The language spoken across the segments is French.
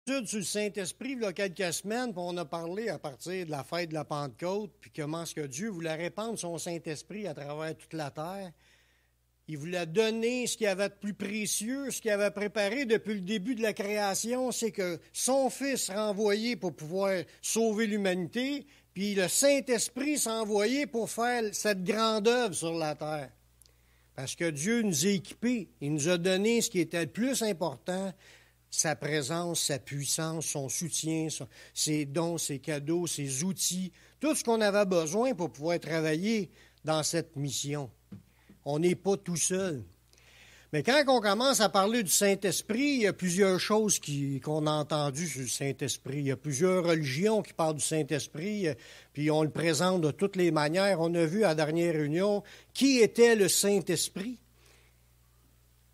Sur le Saint-Esprit, il y a quelques semaines, puis on a parlé à partir de la fête de la Pentecôte, puis comment est-ce que Dieu voulait répandre son Saint-Esprit à travers toute la terre. Il voulait donner ce qu'il avait de plus précieux, ce qu'il avait préparé depuis le début de la création, c'est que son Fils sera envoyé pour pouvoir sauver l'humanité, puis le Saint-Esprit sera envoyé pour faire cette grande œuvre sur la terre. Parce que Dieu nous a équipés, il nous a donné ce qui était le plus important, sa présence, sa puissance, son soutien, ses dons, ses cadeaux, ses outils, tout ce qu'on avait besoin pour pouvoir travailler dans cette mission. On n'est pas tout seul. Mais quand on commence à parler du Saint-Esprit, il y a plusieurs choses qu'on a entendues sur le Saint-Esprit. Il y a plusieurs religions qui parlent du Saint-Esprit, puis on le présente de toutes les manières. On a vu à la dernière réunion qui était le Saint-Esprit.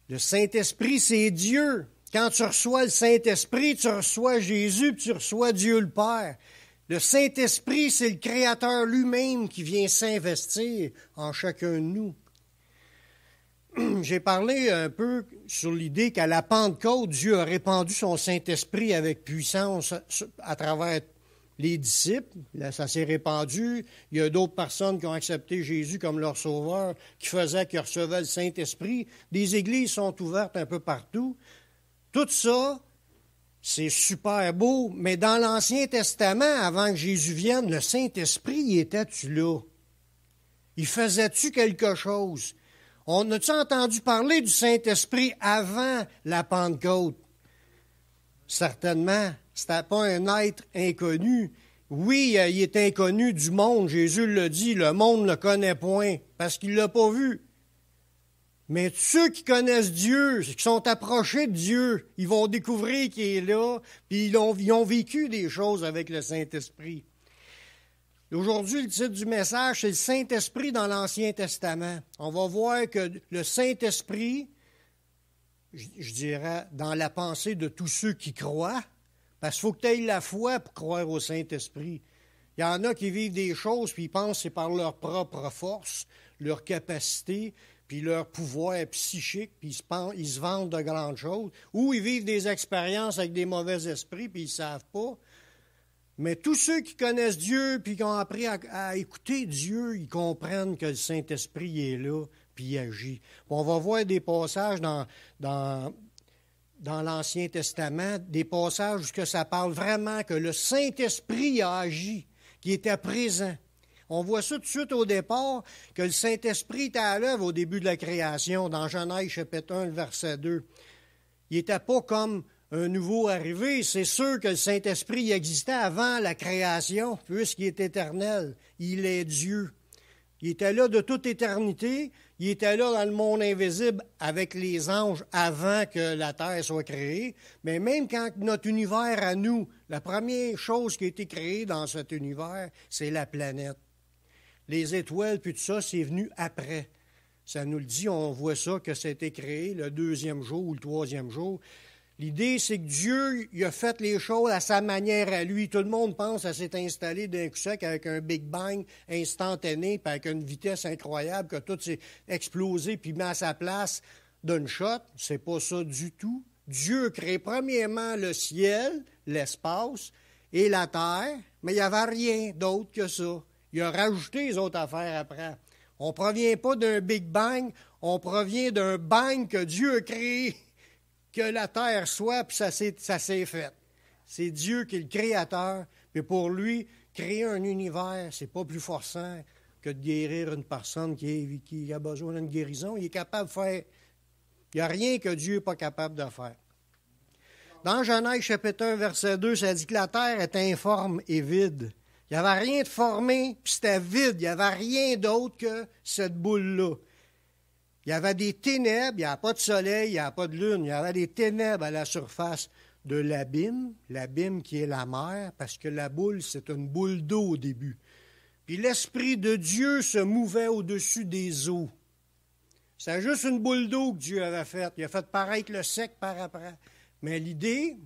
Le Saint-Esprit, c'est Dieu. Quand tu reçois le Saint-Esprit, tu reçois Jésus, puis tu reçois Dieu le Père. Le Saint-Esprit, c'est le Créateur lui-même qui vient s'investir en chacun de nous. J'ai parlé un peu sur l'idée qu'à la Pentecôte, Dieu a répandu son Saint-Esprit avec puissance à travers les disciples. Là, ça s'est répandu. Il y a d'autres personnes qui ont accepté Jésus comme leur sauveur, qui faisaient qu'ils recevaient le Saint-Esprit. Des églises sont ouvertes un peu partout. Tout ça, c'est super beau, mais dans l'Ancien Testament, avant que Jésus vienne, le Saint-Esprit, il était-tu là? Il faisait-tu quelque chose? On a-tu entendu parler du Saint-Esprit avant la Pentecôte? Certainement, ce n'était pas un être inconnu. Oui, il est inconnu du monde, Jésus l'a dit, le monde ne le connaît point, parce qu'il ne l'a pas vu. Mais ceux qui connaissent Dieu, qui sont approchés de Dieu, ils vont découvrir qu'il est là, puis ils ont vécu des choses avec le Saint-Esprit. Aujourd'hui, le titre du message, c'est le Saint-Esprit dans l'Ancien Testament. On va voir que le Saint-Esprit, je dirais, dans la pensée de tous ceux qui croient, parce qu'il faut que tu aies la foi pour croire au Saint-Esprit. Il y en a qui vivent des choses, puis ils pensent que c'est par leur propre force, leur capacité, puis leur pouvoir psychique, puis ils se vendent de grandes choses, ou ils vivent des expériences avec des mauvais esprits, puis ils ne savent pas. Mais tous ceux qui connaissent Dieu, puis qui ont appris à écouter Dieu, ils comprennent que le Saint-Esprit est là, puis il agit. Puis on va voir des passages dans l'Ancien Testament, des passages où ça parle vraiment que le Saint-Esprit a agi, qui était présent. On voit ça tout de suite au départ, que le Saint-Esprit était à l'œuvre au début de la création, dans Genèse chapitre 1, verset 2. Il n'était pas comme un nouveau arrivé. C'est sûr que le Saint-Esprit existait avant la création, puisqu'il est éternel. Il est Dieu. Il était là de toute éternité. Il était là dans le monde invisible avec les anges avant que la terre soit créée. Mais même quand notre univers à nous, la première chose qui a été créée dans cet univers, c'est la planète. Les étoiles, puis tout ça, c'est venu après. Ça nous le dit, on voit ça, que ça a été créé le 2e jour ou le 3e jour. L'idée, c'est que Dieu, il a fait les choses à sa manière à lui. Tout le monde pense à s'être installé d'un coup sec avec un Big Bang instantané, puis avec une vitesse incroyable, que tout s'est explosé puis mis à sa place d'une shot. C'est pas ça du tout. Dieu crée premièrement le ciel, l'espace et la terre, mais il n'y avait rien d'autre que ça. Il a rajouté les autres affaires après. On ne provient pas d'un Big Bang, on provient d'un bang que Dieu a créé, que la terre soit, puis ça s'est fait. C'est Dieu qui est le créateur, puis pour lui, créer un univers, c'est pas plus forçant que de guérir une personne qui a besoin d'une guérison. Il est capable de faire. Il n'y a rien que Dieu n'est pas capable de faire. Dans Genèse chapitre 1, verset 2, ça dit que la terre est informe et vide. Il n'y avait rien de formé, puis c'était vide. Il n'y avait rien d'autre que cette boule-là. Il y avait des ténèbres, il n'y avait pas de soleil, il n'y avait pas de lune. Il y avait des ténèbres à la surface de l'abîme qui est la mer, parce que la boule, c'est une boule d'eau au début. Puis l'Esprit de Dieu se mouvait au-dessus des eaux. C'était juste une boule d'eau que Dieu avait faite. Il a fait paraître le sec par après. Mais l'idée,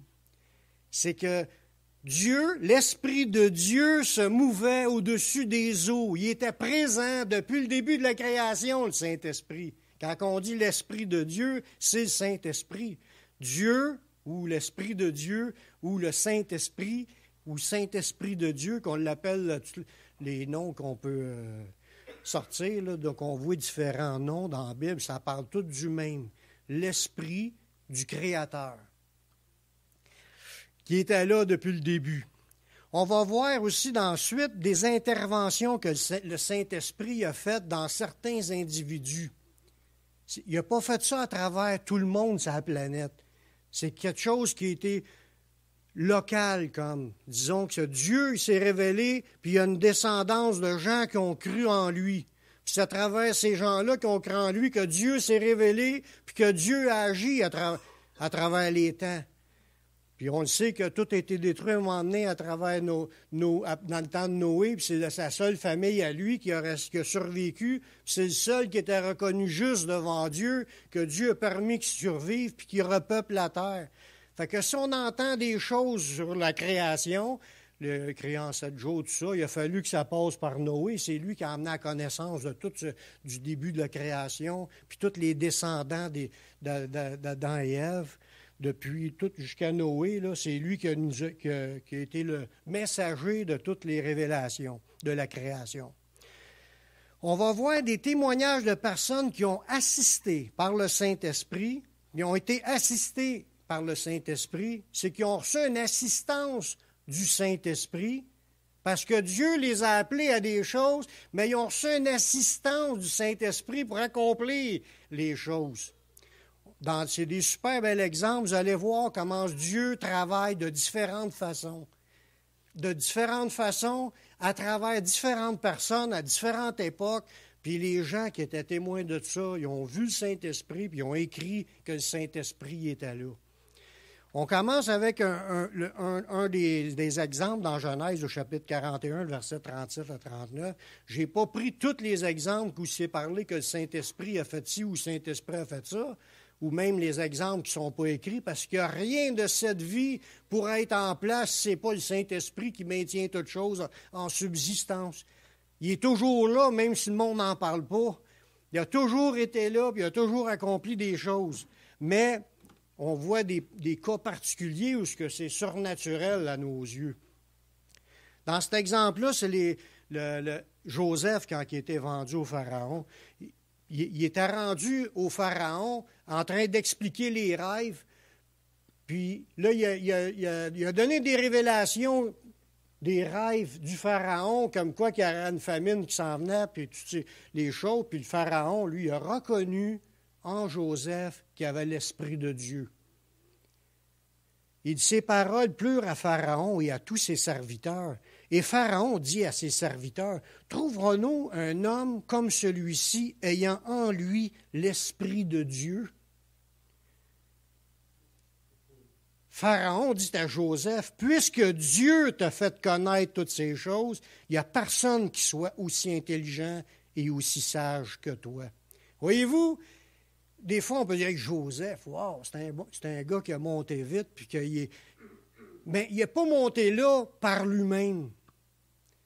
c'est que Dieu, l'Esprit de Dieu se mouvait au-dessus des eaux. Il était présent depuis le début de la création, le Saint-Esprit. Quand on dit l'Esprit de Dieu, c'est le Saint-Esprit. Dieu ou l'Esprit de Dieu, ou le Saint-Esprit, ou Saint-Esprit de Dieu, qu'on l'appelle les noms qu'on peut sortir, là, donc on voit différents noms dans la Bible, ça parle tout du même. L'Esprit du Créateur, qui était là depuis le début. On va voir aussi dans la suite des interventions que le Saint-Esprit a faites dans certains individus. Il n'a pas fait ça à travers tout le monde sur la planète. C'est quelque chose qui a été local, comme. Disons que Dieu s'est révélé, puis il y a une descendance de gens qui ont cru en lui. Puis c'est à travers ces gens-là qui ont cru en lui que Dieu s'est révélé, puis que Dieu a agi à travers les temps. Puis on le sait que tout a été détruit à un moment donné à travers dans le temps de Noé, puis c'est sa seule famille à lui qui a survécu. C'est le seul qui était reconnu juste devant Dieu, que Dieu a permis qu'il survive, puis qu'il repeuple la terre. Fait que si on entend des choses sur la création, le créé en 7 jours, tout ça, il a fallu que ça passe par Noé. C'est lui qui a amené à connaissance de tout du début de la création, puis tous les descendants d'Adam et Ève. Depuis tout jusqu'à Noé, là, c'est lui qui a été le messager de toutes les révélations de la création. On va voir des témoignages de personnes qui ont assisté par le Saint-Esprit, qui ont été assistés par le Saint-Esprit, c'est qui ont reçu une assistance du Saint-Esprit, parce que Dieu les a appelés à des choses, mais ils ont reçu une assistance du Saint-Esprit pour accomplir les choses. C'est des super bels exemples. Vous allez voir comment Dieu travaille de différentes façons. De différentes façons, à travers différentes personnes, à différentes époques. Puis les gens qui étaient témoins de ça, ils ont vu le Saint-Esprit, puis ils ont écrit que le Saint-Esprit était là. On commence avec un des exemples dans Genèse, au chapitre 41, versets 37 à 39. Je n'ai pas pris tous les exemples où c'est parlé que le Saint-Esprit a fait ci ou le Saint-Esprit a fait ça, ou même les exemples qui ne sont pas écrits, parce qu'il n'y a rien de cette vie pour être en place si ce n'est pas le Saint-Esprit qui maintient toute chose en subsistance. Il est toujours là, même si le monde n'en parle pas. Il a toujours été là, puis il a toujours accompli des choses. Mais on voit des cas particuliers où c'est surnaturel à nos yeux. Dans cet exemple-là, c'est Joseph, quand il était vendu au Pharaon. Il était rendu au Pharaon en train d'expliquer les rêves. Puis là, il a donné des révélations des rêves du Pharaon, comme quoi qu'il y aurait une famine qui s'en venait, puis toutes les choses. Puis le Pharaon, lui, a reconnu en Joseph qu'il avait l'Esprit de Dieu. Il dit, ces paroles plurent à Pharaon et à tous ses serviteurs. Et Pharaon dit à ses serviteurs, « Trouverons-nous un homme comme celui-ci, ayant en lui l'Esprit de Dieu? » Pharaon dit à Joseph, « Puisque Dieu t'a fait connaître toutes ces choses, il n'y a personne qui soit aussi intelligent et aussi sage que toi. » Voyez-vous, des fois, on peut dire que Joseph, wow, c'est un gars qui a monté vite, puis mais il n'est pas monté là par lui-même.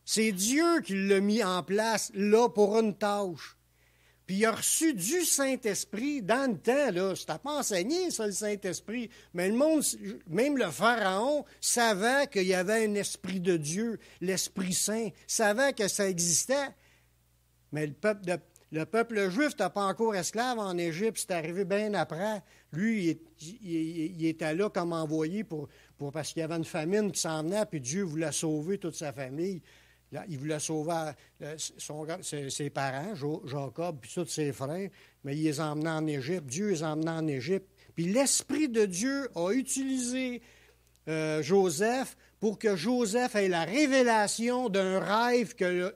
C'est Dieu qui l'a mis en place là pour une tâche. Puis il a reçu du Saint-Esprit dans le temps, là. C'était pas enseigné, ça, le Saint-Esprit. Mais le monde, même le Pharaon, savait qu'il y avait un Esprit de Dieu, l'Esprit Saint, savait que ça existait. Mais le peuple juif n'était pas encore esclave en Égypte, c'est arrivé bien après. Lui, il était là comme envoyé parce qu'il y avait une famine qui s'en venait, puis Dieu voulait sauver toute sa famille. Là, il voulait sauver ses parents, Jacob, puis tous ses frères, mais il les emmenait en Égypte. Dieu les emmenait en Égypte. Puis l'Esprit de Dieu a utilisé Joseph pour que Joseph ait la révélation d'un rêve que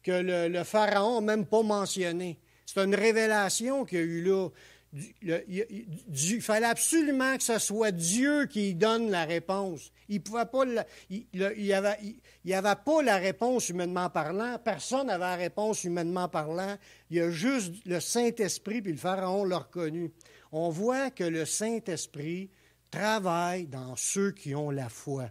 le Pharaon n'a même pas mentionné. C'est une révélation qu'il y a eu là. Il fallait absolument que ce soit Dieu qui donne la réponse. Il pouvait pas, il n'y avait pas la réponse humainement parlant. Personne n'avait la réponse humainement parlant. Il y a juste le Saint-Esprit, puis le Pharaon l'a reconnu. On voit que le Saint-Esprit travaille dans ceux qui ont la foi.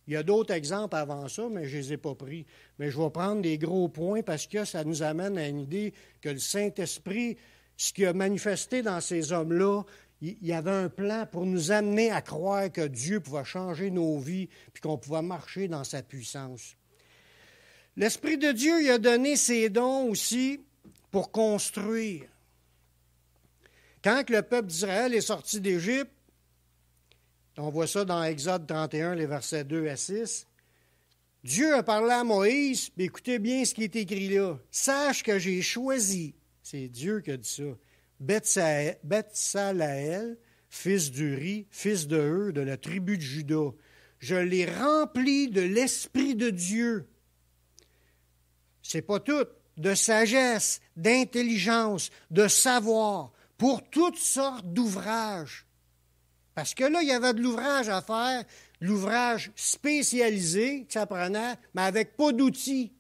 Il y a d'autres exemples avant ça, mais je ne les ai pas pris. Mais je vais prendre des gros points parce que ça nous amène à une idée que le Saint-Esprit, ce qu'il a manifesté dans ces hommes-là, il y avait un plan pour nous amener à croire que Dieu pouvait changer nos vies puis qu'on pouvait marcher dans sa puissance. L'Esprit de Dieu, il a donné ses dons aussi pour construire. Quand le peuple d'Israël est sorti d'Égypte, on voit ça dans Exode 31, les versets 2 à 6, Dieu a parlé à Moïse, puis écoutez bien ce qui est écrit là. « Sache que j'ai choisi, c'est Dieu qui a dit ça, Betsalaël, fils d'Uri, fils de Hur, de la tribu de Juda. Je l'ai rempli de l'Esprit de Dieu. » C'est pas tout. De sagesse, d'intelligence, de savoir, pour toutes sortes d'ouvrages. Parce que là, il y avait de l'ouvrage à faire, l'ouvrage spécialisé que ça prenait, mais avec pas d'outils.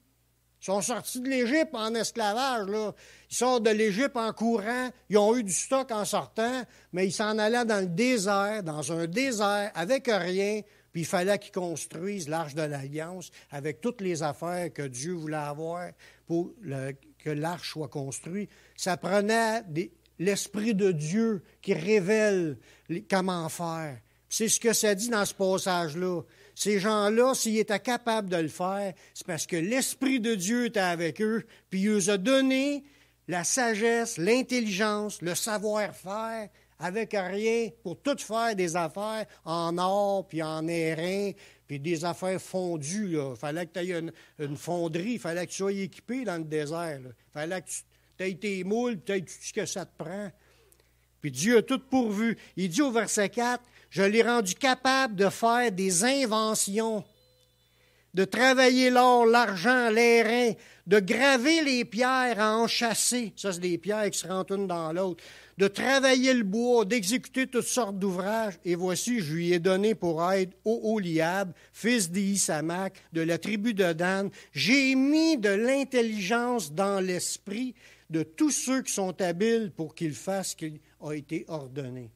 Ils sont sortis de l'Égypte en esclavage, là. Ils sortent de l'Égypte en courant, ils ont eu du stock en sortant, mais ils s'en allaient dans le désert, dans un désert, avec rien, puis il fallait qu'ils construisent l'Arche de l'Alliance avec toutes les affaires que Dieu voulait avoir pour que l'Arche soit construite. Ça prenait l'Esprit de Dieu qui révèle comment faire. C'est ce que ça dit dans ce passage-là. Ces gens-là, s'ils étaient capables de le faire, c'est parce que l'Esprit de Dieu était avec eux, puis il leur a donné la sagesse, l'intelligence, le savoir-faire, avec rien, pour tout faire des affaires en or, puis en airain, puis des affaires fondues. Il fallait que tu aies une fonderie, il fallait que tu sois équipé dans le désert. Il fallait que tu aies tes moules, puis tu aies tout ce que ça te prend. Puis Dieu a tout pourvu. Il dit au verset 4, « Je l'ai rendu capable de faire des inventions, de travailler l'or, l'argent, l'airain, de graver les pierres à enchâsser. » Ça, c'est des pierres qui se rentrent une dans l'autre. « De travailler le bois, d'exécuter toutes sortes d'ouvrages. Et voici, je lui ai donné pour aide Oholiab, fils d'Isamach, de la tribu de Dan. J'ai mis de l'intelligence dans l'esprit de tous ceux qui sont habiles pour qu'ils fassent ce qui a été ordonné. »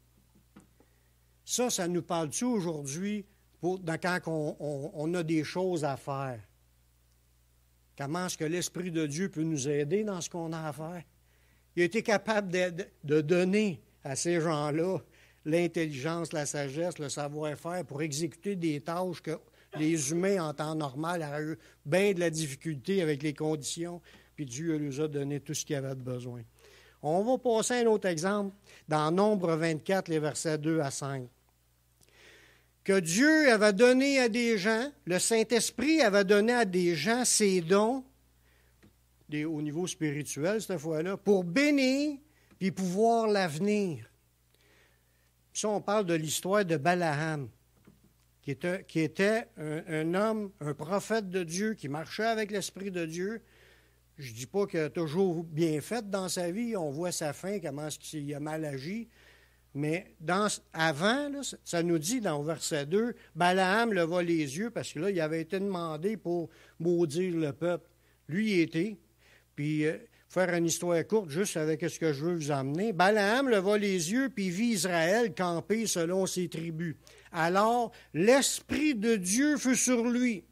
Ça nous parle-tu aujourd'hui quand on a des choses à faire? Comment est-ce que l'Esprit de Dieu peut nous aider dans ce qu'on a à faire? Il a été capable de donner à ces gens-là l'intelligence, la sagesse, le savoir-faire pour exécuter des tâches que les humains, en temps normal, auraient eu bien de la difficulté avec les conditions, puis Dieu leur a donné tout ce qu'il avait de besoin. On va passer à un autre exemple, dans Nombre 24, les versets 2 à 5. Que Dieu avait donné à des gens, le Saint-Esprit avait donné à des gens ses dons, au niveau spirituel cette fois-là, pour bénir puis pouvoir l'avenir. Ça, on parle de l'histoire de Balaam, qui était un homme, un prophète de Dieu, qui marchait avec l'Esprit de Dieu. Je ne dis pas qu'il a toujours bien fait dans sa vie, on voit sa fin, comment est-ce qu'il a mal agi. Mais avant, là, ça nous dit dans le verset 2, Balaam leva les yeux parce que là, il avait été demandé pour maudire le peuple. Lui, il était. Puis, faire une histoire courte, juste avec ce que je veux vous emmener. Balaam leva les yeux, puis vit Israël camper selon ses tribus. Alors, l'Esprit de Dieu fut sur lui.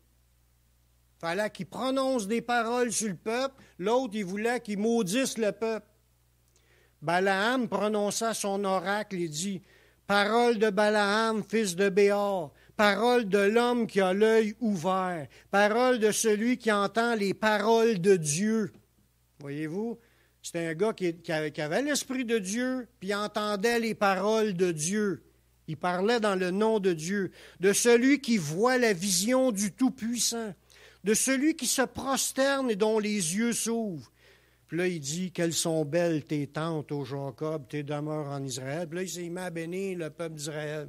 Il fallait qu'il prononce des paroles sur le peuple. L'autre, il voulait qu'il maudisse le peuple. Balaam prononça son oracle et dit, « Parole de Balaam, fils de Béor, parole de l'homme qui a l'œil ouvert, parole de celui qui entend les paroles de Dieu. » Voyez-vous, c'était un gars qui avait l'Esprit de Dieu, puis entendait les paroles de Dieu. Il parlait dans le nom de Dieu, de celui qui voit la vision du Tout-Puissant, de celui qui se prosterne et dont les yeux s'ouvrent. Puis là, il dit, « Quelles sont belles tes tentes, ô Jacob, tes demeures en Israël. » Puis là, il s'est mis à bénir le peuple d'Israël.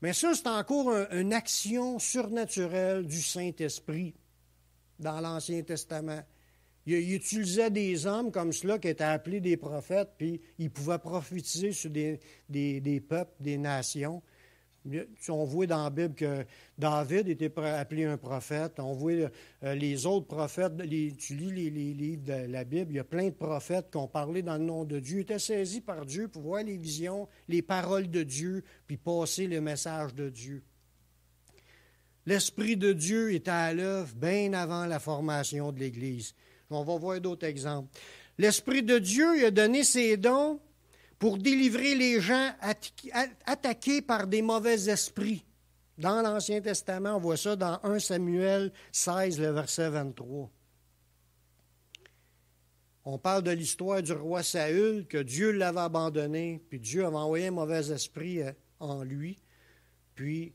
Mais ça, c'est encore une action surnaturelle du Saint-Esprit dans l'Ancien Testament. Il utilisait des hommes comme cela qui étaient appelés des prophètes, puis ils pouvaient prophétiser sur des peuples, des nations. On voit dans la Bible que David était appelé un prophète. On voit les autres prophètes. Tu lis les livres de la Bible, il y a plein de prophètes qui ont parlé dans le nom de Dieu. Ils étaient saisis par Dieu pour voir les visions, les paroles de Dieu, puis passer le message de Dieu. L'Esprit de Dieu était à l'œuvre bien avant la formation de l'Église. On va voir d'autres exemples. L'Esprit de Dieu il a donné ses dons pour délivrer les gens attaqués par des mauvais esprits. Dans l'Ancien Testament, on voit ça dans 1 Samuel 16, le verset 23. On parle de l'histoire du roi Saül, que Dieu l'avait abandonné, puis Dieu avait envoyé un mauvais esprit en lui. Puis,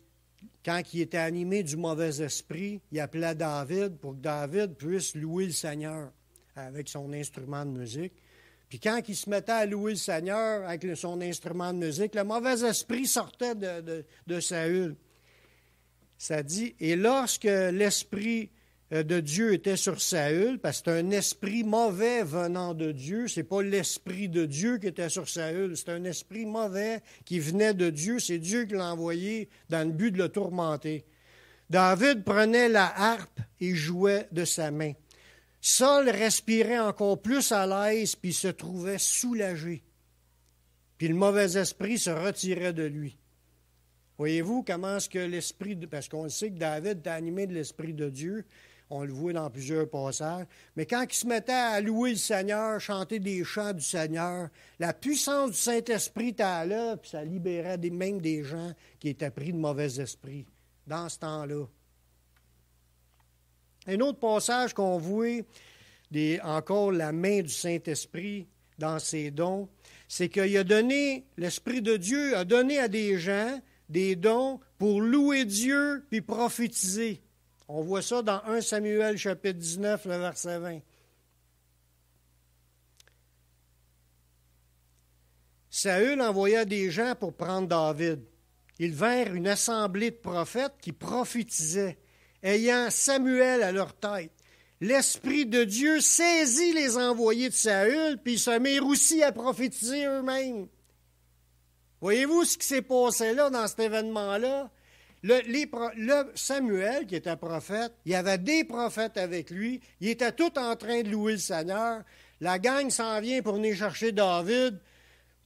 quand il était animé du mauvais esprit, il appelait David pour que David puisse louer le Seigneur avec son instrument de musique. Puis quand il se mettait à louer le Seigneur avec son instrument de musique, le mauvais esprit sortait de Saül. Ça dit, et lorsque l'esprit de Dieu était sur Saül, parce que c'est un esprit mauvais venant de Dieu, c'est pas l'esprit de Dieu qui était sur Saül, c'est un esprit mauvais qui venait de Dieu, c'est Dieu qui l'a envoyé dans le but de le tourmenter. David prenait la harpe et jouait de sa main. Saül respirait encore plus à l'aise, puis se trouvait soulagé. Puis le mauvais esprit se retirait de lui. Voyez-vous comment est-ce que l'esprit, parce qu'on sait que David était animé de l'esprit de Dieu, on le voit dans plusieurs passages, mais quand il se mettait à louer le Seigneur, chanter des chants du Seigneur, la puissance du Saint-Esprit était là, puis ça libérait même des gens qui étaient pris de mauvais esprits dans ce temps-là. Un autre passage qu'on voit, encore la main du Saint-Esprit dans ses dons, c'est qu'il a donné, l'Esprit de Dieu a donné à des gens des dons pour louer Dieu puis prophétiser. On voit ça dans 1 Samuel chapitre 19, le verset 20. Saül envoya des gens pour prendre David. Ils vinrent une assemblée de prophètes qui prophétisaient, ayant Samuel à leur tête. L'Esprit de Dieu saisit les envoyés de Saül, puis ils se mirent aussi à prophétiser eux-mêmes. Voyez-vous ce qui s'est passé là, dans cet événement-là? Le Samuel, qui était prophète, il y avait des prophètes avec lui, ils étaient tous en train de louer le Seigneur. La gang s'en vient pour venir chercher David.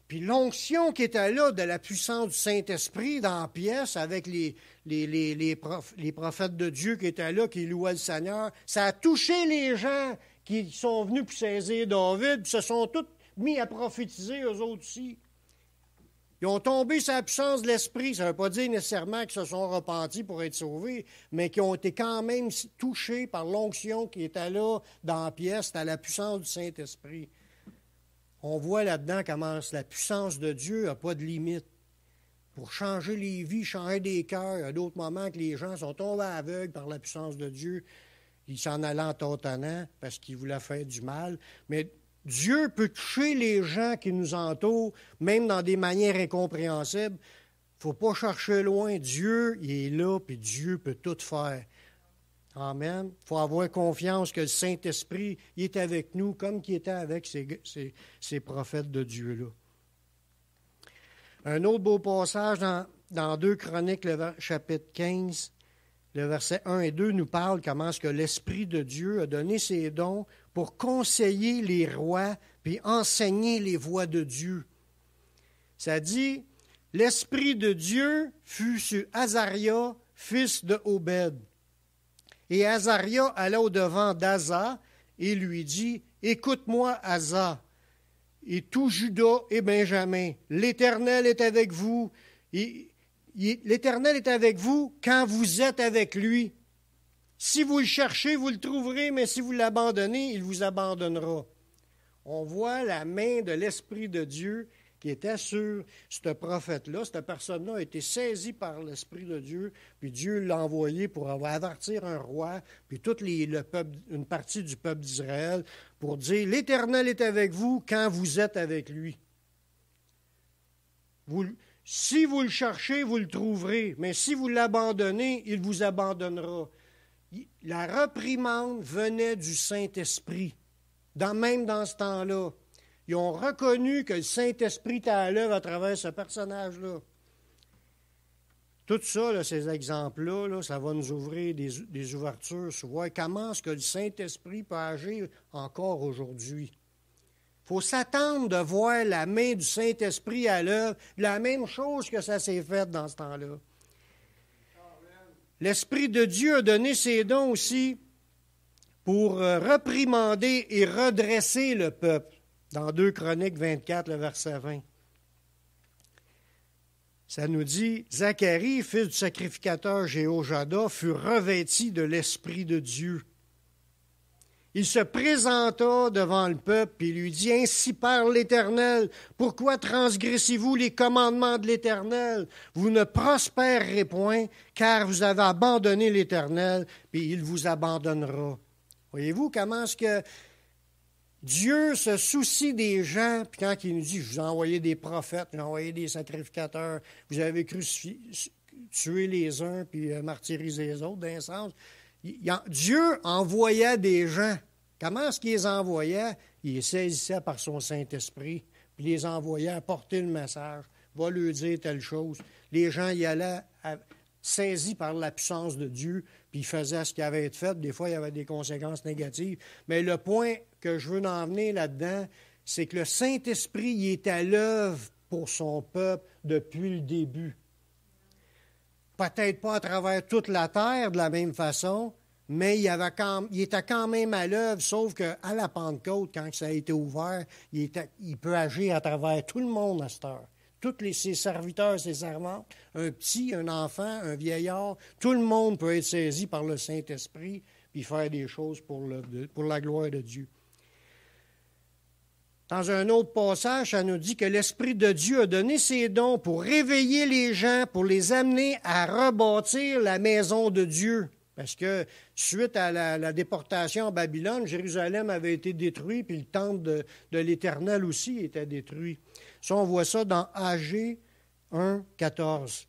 Puis l'onction qui était là, de la puissance du Saint-Esprit dans la pièce, avec les prophètes de Dieu qui étaient là, qui louaient le Seigneur, ça a touché les gens qui sont venus pour saisir David, puis se sont tous mis à prophétiser, eux autres aussi. Ils ont tombé sur la puissance de l'Esprit. Ça ne veut pas dire nécessairement qu'ils se sont repentis pour être sauvés, mais qu'ils ont été quand même touchés par l'onction qui était là dans la pièce. C'était la puissance du Saint-Esprit. On voit là-dedans comment la puissance de Dieu n'a pas de limite. Pour changer les vies, changer des cœurs, il y a d'autres moments que les gens sont tombés aveugles par la puissance de Dieu. Ils s'en allaient en tâtonnant parce qu'ils voulaient faire du mal. Mais Dieu peut toucher les gens qui nous entourent, même dans des manières incompréhensibles. Il ne faut pas chercher loin. Dieu, il est là, puis Dieu peut tout faire. Amen. Il faut avoir confiance que le Saint-Esprit, il est avec nous, comme qu'il était avec ces prophètes de Dieu-là. Un autre beau passage dans 2 Chroniques, le chapitre 15, le verset 1 et 2, nous parle comment est-ce que l'Esprit de Dieu a donné ses dons pour conseiller les rois puis enseigner les voies de Dieu. Ça dit, l'Esprit de Dieu fut sur Azaria, fils de Obed. Et Azaria alla au-devant d'Asa et lui dit, « Écoute-moi, Asa, et tout Juda et Benjamin, l'Éternel est avec vous. L'Éternel est avec vous quand vous êtes avec lui. Si vous le cherchez, vous le trouverez, mais si vous l'abandonnez, il vous abandonnera. » On voit la main de l'Esprit de Dieu qui était sur ce prophète-là. Cette personne-là a été saisie par l'Esprit de Dieu, puis Dieu l'a envoyé pour avertir un roi, puis une partie du peuple d'Israël, pour dire, « L'Éternel est avec vous quand vous êtes avec lui. » Si vous le cherchez, vous le trouverez, mais si vous l'abandonnez, il vous abandonnera. La réprimande venait du Saint-Esprit, même dans ce temps-là. Ils ont reconnu que le Saint-Esprit était à l'œuvre à travers ce personnage-là. Tout ça, là, ces exemples-là, là, ça va nous ouvrir des ouvertures sur voir comment est-ce que le Saint-Esprit peut agir encore aujourd'hui. Il faut s'attendre de voir la main du Saint-Esprit à l'œuvre, la même chose que ça s'est fait dans ce temps-là. L'Esprit de Dieu a donné ses dons aussi pour réprimander et redresser le peuple. Dans 2 Chroniques 24, le verset 20. Ça nous dit, Zacharie, fils du sacrificateur Jéhojada, fut revêtu de l'Esprit de Dieu. Il se présenta devant le peuple et lui dit, « Ainsi parle l'Éternel, pourquoi transgressez-vous les commandements de l'Éternel? Vous ne prospérerez point, car vous avez abandonné l'Éternel, puis il vous abandonnera. » Voyez-vous comment est-ce que Dieu se soucie des gens, puis quand il nous dit, « Je vous ai envoyé des prophètes, j'ai envoyé des sacrificateurs, vous avez tué les uns, puis martyrisé les autres, d'un sens. » Dieu envoyait des gens. Comment est-ce qu'il les envoyait? Il les saisissait par son Saint-Esprit, puis les envoyait apporter le message, va lui dire telle chose. Les gens y allaient saisis par la puissance de Dieu, puis ils faisaient ce qui avait été fait. Des fois, il y avait des conséquences négatives. Mais le point que je veux en venir là-dedans, c'est que le Saint-Esprit il est à l'œuvre pour son peuple depuis le début. Peut-être pas à travers toute la terre de la même façon, mais il était quand même à l'œuvre, sauf qu'à la Pentecôte, quand ça a été ouvert, il peut agir à travers tout le monde à cette heure. Tous ses serviteurs, ses servantes, un petit, un enfant, un vieillard, tout le monde peut être saisi par le Saint-Esprit puis faire des choses pour la gloire de Dieu. Dans un autre passage, ça nous dit que l'Esprit de Dieu a donné ses dons pour réveiller les gens, pour les amener à rebâtir la maison de Dieu. Parce que suite à la déportation à Babylone, Jérusalem avait été détruit, puis le temple de l'Éternel aussi était détruit. Ça, on voit ça dans Agé 1, 14.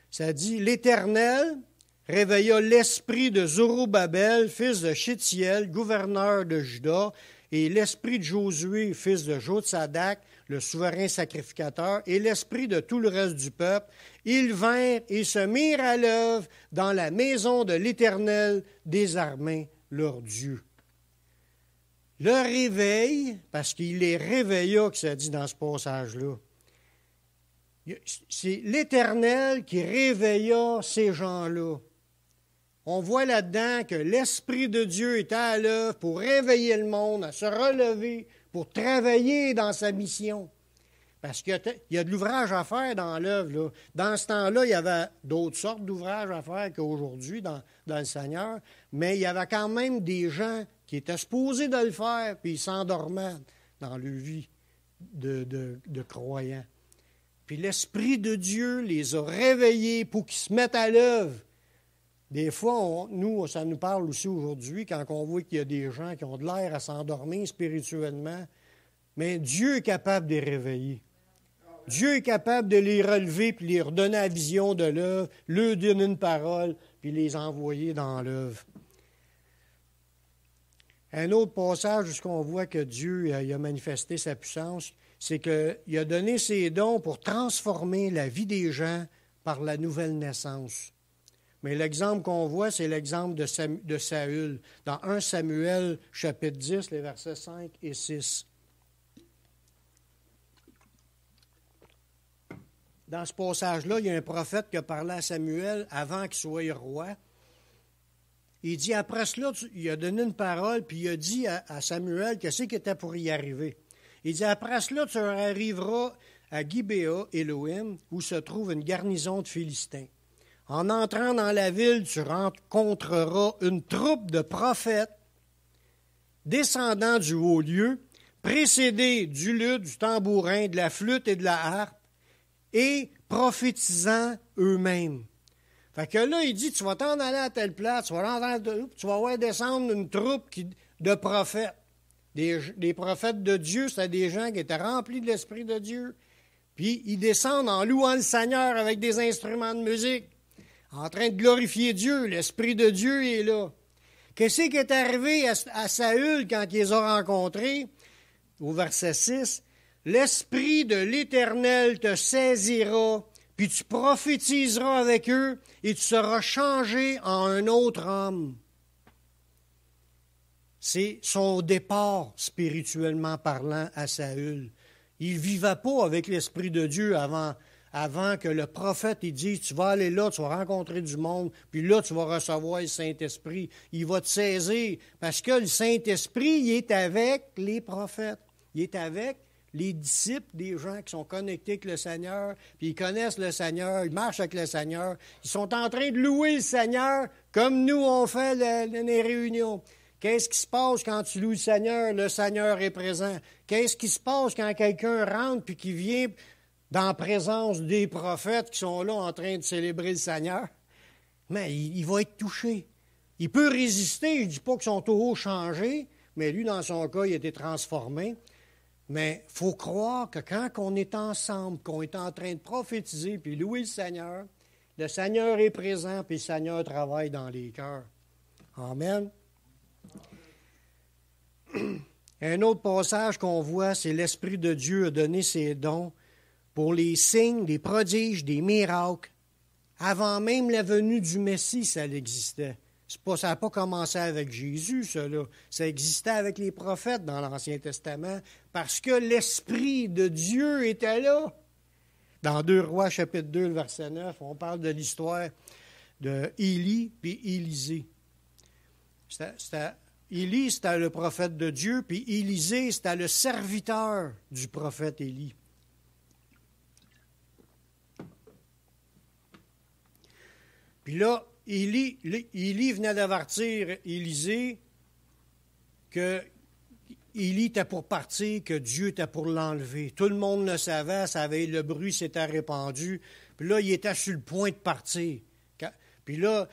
Ça dit, « L'Éternel réveilla l'esprit de Zorobabel, fils de Shealtiel, gouverneur de Juda, et l'esprit de Josué, fils de Jotsadak, le souverain sacrificateur, et l'esprit de tout le reste du peuple. Ils vinrent et se mirent à l'œuvre dans la maison de l'Éternel des armées, leur Dieu. » Le réveil, parce qu'il les réveilla, que ça dit dans ce passage-là, c'est l'Éternel qui réveilla ces gens-là. On voit là-dedans que l'Esprit de Dieu était à l'œuvre pour réveiller le monde, à se relever, pour travailler dans sa mission. Parce qu'il y a de l'ouvrage à faire dans l'œuvre. Là. Dans ce temps-là, il y avait d'autres sortes d'ouvrages à faire qu'aujourd'hui dans le Seigneur, mais il y avait quand même des gens qui étaient supposés de le faire, puis ils s'endormaient dans leur vie de croyants. Puis l'Esprit de Dieu les a réveillés pour qu'ils se mettent à l'œuvre. Des fois, ça nous parle aussi aujourd'hui quand on voit qu'il y a des gens qui ont de l'air à s'endormir spirituellement, mais Dieu est capable de les réveiller. Dieu est capable de les relever puis les redonner la vision de l'œuvre, leur donner une parole puis les envoyer dans l'œuvre. Un autre passage où on voit que Dieu il a manifesté sa puissance, c'est qu'il a donné ses dons pour transformer la vie des gens par la nouvelle naissance. Mais l'exemple qu'on voit, c'est l'exemple de Saül, dans 1 Samuel, chapitre 10, les versets 5 et 6. Dans ce passage-là, il y a un prophète qui a parlé à Samuel avant qu'il soit roi. Il dit, après cela, il a donné une parole, puis il a dit à Samuel qu'est-ce qui était pour y arriver. Il dit, après cela, tu arriveras à Gibéa, Élohim, où se trouve une garnison de Philistins. En entrant dans la ville, tu rencontreras une troupe de prophètes descendant du haut lieu, précédés du luth, du tambourin, de la flûte et de la harpe, et prophétisant eux-mêmes. Fait que là, il dit, tu vas t'en aller à telle place, tu vas voir descendre une troupe de prophètes. Des prophètes de Dieu, c'était des gens qui étaient remplis de l'Esprit de Dieu. Puis ils descendent en louant le Seigneur avec des instruments de musique, en train de glorifier Dieu. L'Esprit de Dieu est là. Qu'est-ce qui est arrivé à Saül quand il les a rencontrés? Au verset 6, « L'Esprit de l'Éternel te saisira, puis tu prophétiseras avec eux, et tu seras changé en un autre homme. » C'est son départ, spirituellement parlant, à Saül. Il ne vivait pas avec l'Esprit de Dieu avant que le prophète il dise, tu vas aller là, tu vas rencontrer du monde, puis là, tu vas recevoir le Saint-Esprit. Il va te saisir, parce que le Saint-Esprit, il est avec les prophètes. Il est avec les disciples, des gens qui sont connectés avec le Seigneur, puis ils connaissent le Seigneur, ils marchent avec le Seigneur, ils sont en train de louer le Seigneur comme nous on fait les réunions. Qu'est-ce qui se passe quand tu loues le Seigneur? Le Seigneur est présent. Qu'est-ce qui se passe quand quelqu'un rentre puis qui vient dans la présence des prophètes qui sont là en train de célébrer le Seigneur? Mais il va être touché. Il peut résister. Je ne dis pas qu'ils sont toujours changés, mais lui, dans son cas, il a été transformé. Mais il faut croire que quand on est ensemble, qu'on est en train de prophétiser puis louer le Seigneur est présent puis le Seigneur travaille dans les cœurs. Amen. Un autre passage qu'on voit, c'est l'Esprit de Dieu a donné ses dons pour les signes, des prodiges, des miracles. Avant même la venue du Messie, ça existait. Ça n'a pas commencé avec Jésus, cela. Ça existait avec les prophètes dans l'Ancien Testament parce que l'Esprit de Dieu était là. Dans 2 Rois, chapitre 2, verset 9, on parle de l'histoire d'Élie puis Élisée. Élie, c'était le prophète de Dieu, puis Élisée, c'était le serviteur du prophète Élie. Puis là, Élie venait d'avertir Élisée que Élie était pour partir, que Dieu était pour l'enlever. Tout le monde le savait, le bruit s'était répandu. Puis là, il était sur le point de partir. Puis là,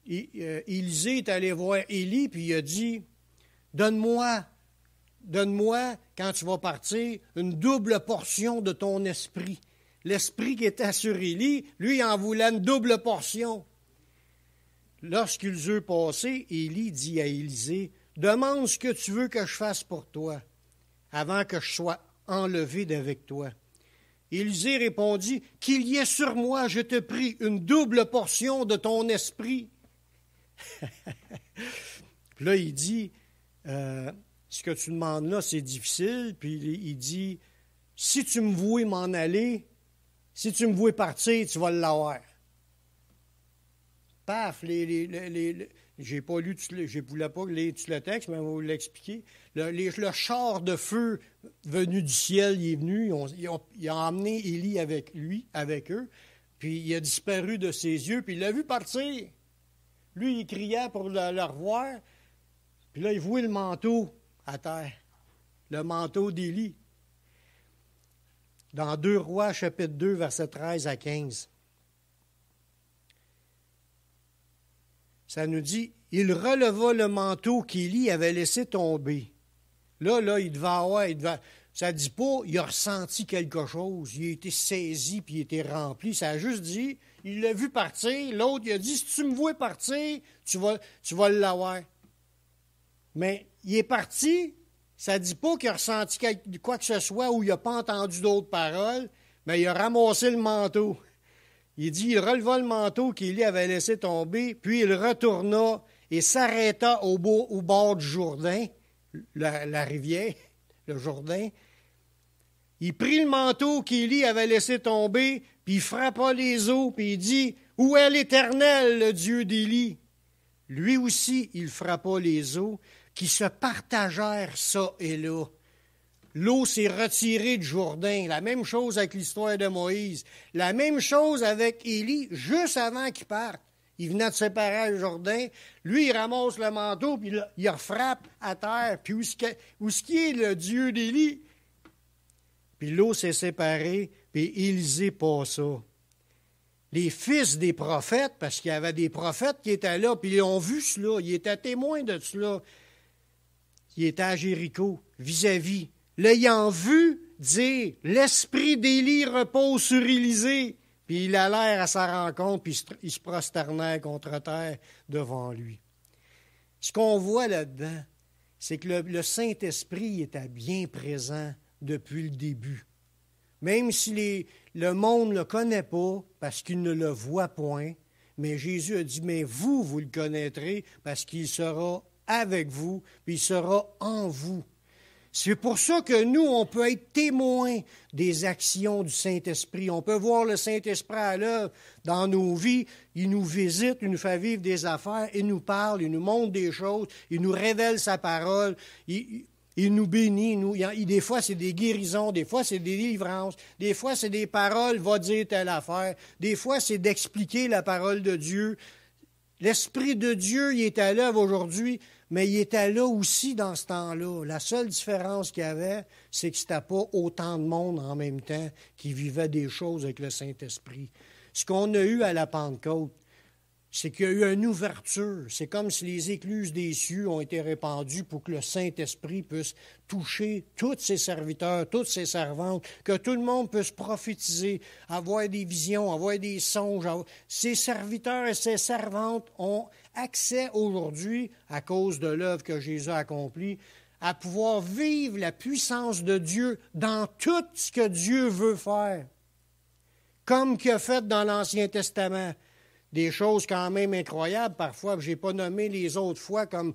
Élisée est allé voir Élie, puis il a dit, donne-moi, quand tu vas partir, une double portion de ton esprit. L'esprit qui était sur Élie, lui, il en voulait une double portion. Lorsqu'ils eurent passé, Élie dit à Élisée, demande ce que tu veux que je fasse pour toi, avant que je sois enlevé d'avec toi. Élisée répondit, qu'il y ait sur moi, je te prie, une double portion de ton esprit. Puis là, il dit, ce que tu demandes là, c'est difficile. Puis il dit, si tu me vois m'en aller, si tu me vois partir, tu vas l'avoir. Paf, j'ai pas lu, je ne voulais pas lire tout le texte, mais on va vous l'expliquer. Le char de feu venu du ciel, il est venu, il a emmené Élie avec eux, puis il a disparu de ses yeux, puis il l'a vu partir. Lui, il criait pour le revoir, puis là, il voit le manteau à terre, le manteau d'Élie. Dans 2 Rois, chapitre 2, versets 13 à 15. Ça nous dit, il releva le manteau qu'Élie avait laissé tomber. Là, il devait avoir, ça ne dit pas, il a ressenti quelque chose, il a été saisi, puis il a été rempli. Ça a juste dit, il l'a vu partir, l'autre, il a dit, si tu me vois partir, tu vas l'avoir. Mais il est parti, ça ne dit pas qu'il a ressenti quoi que ce soit ou il n'a pas entendu d'autres paroles, mais il a ramassé le manteau. Il dit, il releva le manteau qu'Élie avait laissé tomber, puis il retourna et s'arrêta au bord du Jourdain, la rivière, le Jourdain. Il prit le manteau qu'Élie avait laissé tomber, puis il frappa les eaux, puis il dit, « Où est l'Éternel, le Dieu d'Élie? » Lui aussi, il frappa les eaux, qui se partagèrent ça et là. L'eau s'est retirée du Jourdain. La même chose avec l'histoire de Moïse. La même chose avec Élie, juste avant qu'il parte. Il venait de séparer le Jourdain. Lui, il ramasse le manteau, puis il refrappe à terre. Puis où est-ce qu'il est le Dieu d'Élie? Puis l'eau s'est séparée, puis Élisée passa. Les fils des prophètes, parce qu'il y avait des prophètes qui étaient là, puis ils ont vu cela, ils étaient témoins de cela. Ils étaient à Jéricho, vis-à-vis. L'ayant vu, dire, l'esprit d'Élie repose sur Élisée. Puis il allèrent à sa rencontre, puis ils se prosternèrent contre terre devant lui. Ce qu'on voit là-dedans, c'est que le Saint-Esprit était bien présent depuis le début. Même si le monde ne le connaît pas, parce qu'il ne le voit point, mais Jésus a dit, mais vous le connaîtrez, parce qu'il sera avec vous, puis il sera en vous. C'est pour ça que nous, on peut être témoins des actions du Saint-Esprit. On peut voir le Saint-Esprit à l'œuvre dans nos vies. Il nous visite, il nous fait vivre des affaires, il nous parle, il nous montre des choses, il nous révèle sa parole. Il nous bénit. Des fois, c'est des guérisons. Des fois, c'est des délivrances. Des fois, c'est des paroles, va dire telle affaire. Des fois, c'est d'expliquer la parole de Dieu. L'Esprit de Dieu, il est à l'œuvre aujourd'hui, mais il était là aussi dans ce temps-là. La seule différence qu'il y avait, c'est que ce n'était pas autant de monde en même temps qui vivait des choses avec le Saint-Esprit. Ce qu'on a eu à la Pentecôte, c'est qu'il y a eu une ouverture. C'est comme si les écluses des cieux ont été répandues pour que le Saint-Esprit puisse toucher tous ses serviteurs, toutes ses servantes, que tout le monde puisse prophétiser, avoir des visions, avoir des songes. Ses serviteurs et ses servantes ont accès aujourd'hui, à cause de l'œuvre que Jésus a accomplie, à pouvoir vivre la puissance de Dieu dans tout ce que Dieu veut faire, comme qu'il a fait dans l'Ancien Testament. Des choses quand même incroyables parfois, je n'ai pas nommé les autres fois, comme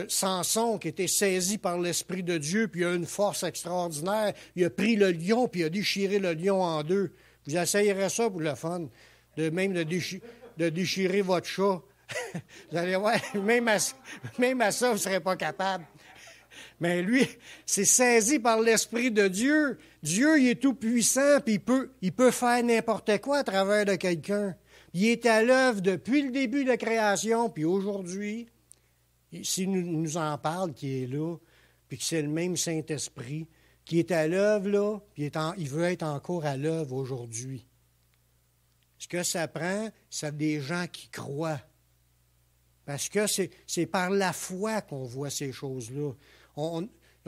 Samson qui était saisi par l'Esprit de Dieu, puis il a une force extraordinaire. Il a pris le lion, puis il a déchiré le lion en deux. Vous essayerez ça pour le fun, de déchirer votre chat. Vous allez voir, même à ça, vous ne serez pas capable. Mais lui, c'est saisi par l'Esprit de Dieu. Dieu, il est tout puissant, puis il peut faire n'importe quoi à travers de quelqu'un. Il est à l'œuvre depuis le début de la création, puis aujourd'hui, s'il nous en parle, qui est là, puis que c'est le même Saint-Esprit, qui est à l'œuvre là, puis il veut être encore à l'œuvre aujourd'hui. Ce que ça prend, c'est des gens qui croient. Parce que c'est par la foi qu'on voit ces choses-là.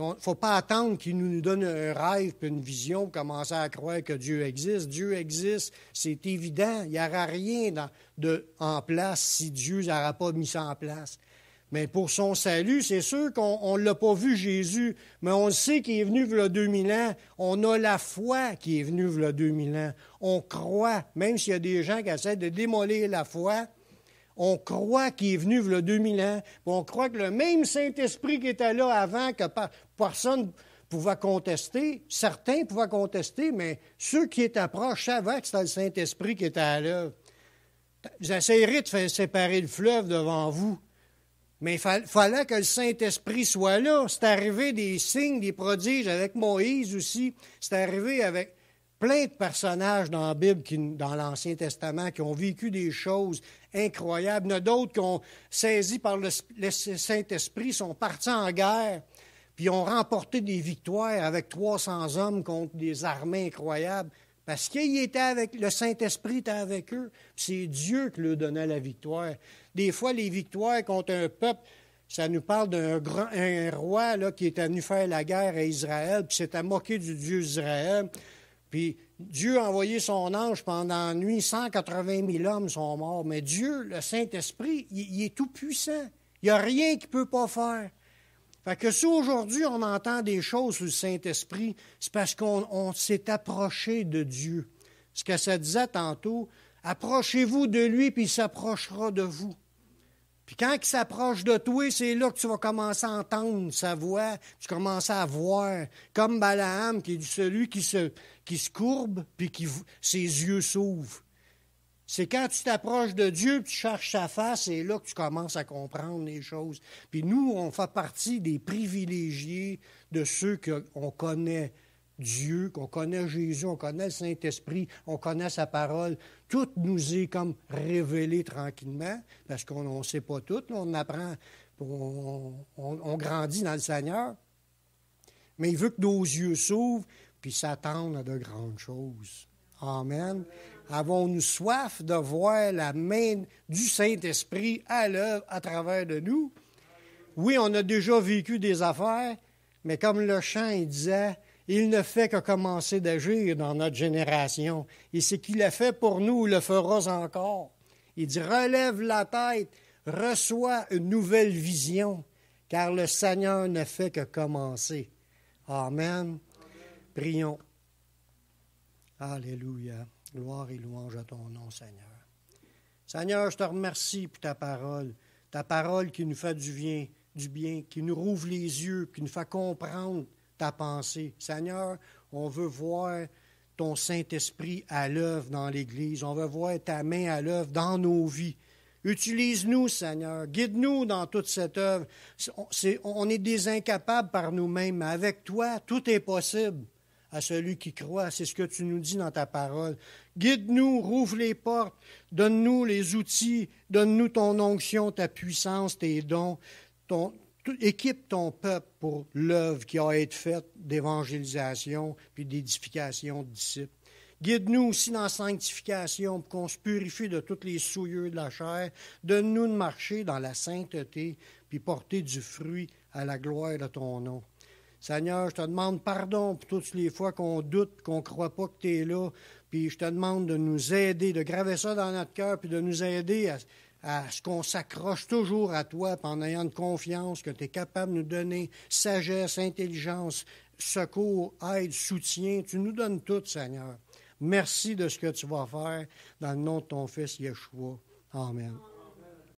Il ne faut pas attendre qu'il nous donne un rêve et une vision pour commencer à croire que Dieu existe. Dieu existe, c'est évident. Il n'y aura rien en place si Dieu n'aura pas mis ça en place. Mais pour son salut, c'est sûr qu'on ne l'a pas vu, Jésus, mais on sait qu'il est venu il y a 2000 ans. On a la foi qui est venue il y a 2000 ans. On croit, même s'il y a des gens qui essaient de démolir la foi, on croit qu'il est venu il y a 2000 ans. On croit que le même Saint-Esprit qui était là avant, que personne ne pouvait contester, certains pouvaient contester, mais ceux qui étaient proches savaient que c'était le Saint-Esprit qui était à l'œuvre. Vous essayerez de faire séparer le fleuve devant vous, mais il fallait que le Saint-Esprit soit là. C'est arrivé des signes, des prodiges avec Moïse aussi. C'est arrivé avec plein de personnages dans la Bible, dans l'Ancien Testament, qui ont vécu des choses incroyables. Il y en a d'autres qui ont saisi par le Saint-Esprit, sont partis en guerre, puis ont remporté des victoires avec 300 hommes contre des armées incroyables, parce le Saint-Esprit était avec eux. Puis c'est Dieu qui leur donnait la victoire. Des fois, les victoires contre un peuple, ça nous parle un roi là, qui était venu faire la guerre à Israël, puis s'était moqué du Dieu d'Israël. Puis Dieu a envoyé son ange pendant la nuit, 180 000 hommes sont morts. Mais Dieu, le Saint-Esprit, il est tout puissant. Il n'y a rien qu'il ne peut pas faire. Fait que si aujourd'hui on entend des choses sur le Saint-Esprit, c'est parce qu'on s'est approché de Dieu. Ce que ça disait tantôt, approchez-vous de lui, puis il s'approchera de vous. Puis quand il s'approche de toi, c'est là que tu vas commencer à entendre sa voix, tu commences à voir, comme Balaam, qui est celui qui se courbe, puis ses yeux s'ouvrent. C'est quand tu t'approches de Dieu, puis tu cherches sa face, c'est là que tu commences à comprendre les choses. Puis nous, on fait partie des privilégiés de ceux qu'on connaît Dieu, qu'on connaît Jésus, on connaît le Saint-Esprit, on connaît sa parole. Tout nous est comme révélé tranquillement, parce qu'on ne sait pas tout, on apprend, on grandit dans le Seigneur. Mais il veut que nos yeux s'ouvrent, puis s'attendent à de grandes choses. Amen. Avons-nous soif de voir la main du Saint-Esprit à l'œuvre à travers de nous? Oui, on a déjà vécu des affaires, mais comme le chant il disait, il ne fait que commencer d'agir dans notre génération. Et ce qu'il a fait pour nous, il le fera encore. Il dit, relève la tête, reçois une nouvelle vision, car le Seigneur ne fait que commencer. Amen. Prions. Alléluia. Gloire et louange à ton nom, Seigneur. Seigneur, je te remercie pour ta parole qui nous fait du bien, qui nous rouvre les yeux, qui nous fait comprendre ta pensée. Seigneur, on veut voir ton Saint-Esprit à l'œuvre dans l'Église. On veut voir ta main à l'œuvre dans nos vies. Utilise-nous, Seigneur. Guide-nous dans toute cette œuvre. On est des incapables par nous-mêmes, mais avec toi, tout est possible à celui qui croit. C'est ce que tu nous dis dans ta parole. Guide-nous, rouvre les portes, donne-nous les outils, donne-nous ton onction, ta puissance, tes dons. Équipe ton peuple pour l'œuvre qui a été faite d'évangélisation puis d'édification de disciples. Guide-nous aussi dans la sanctification pour qu'on se purifie de toutes les souillures de la chair. Donne-nous de marcher dans la sainteté puis porter du fruit à la gloire de ton nom. Seigneur, je te demande pardon pour toutes les fois qu'on doute, qu'on ne croit pas que tu es là. Puis je te demande de nous aider, de graver ça dans notre cœur puis de nous aider à ce qu'on s'accroche toujours à toi en ayant une confiance que tu es capable de nous donner sagesse, intelligence, secours, aide, soutien. Tu nous donnes tout, Seigneur. Merci de ce que tu vas faire dans le nom de ton Fils Yeshua. Amen.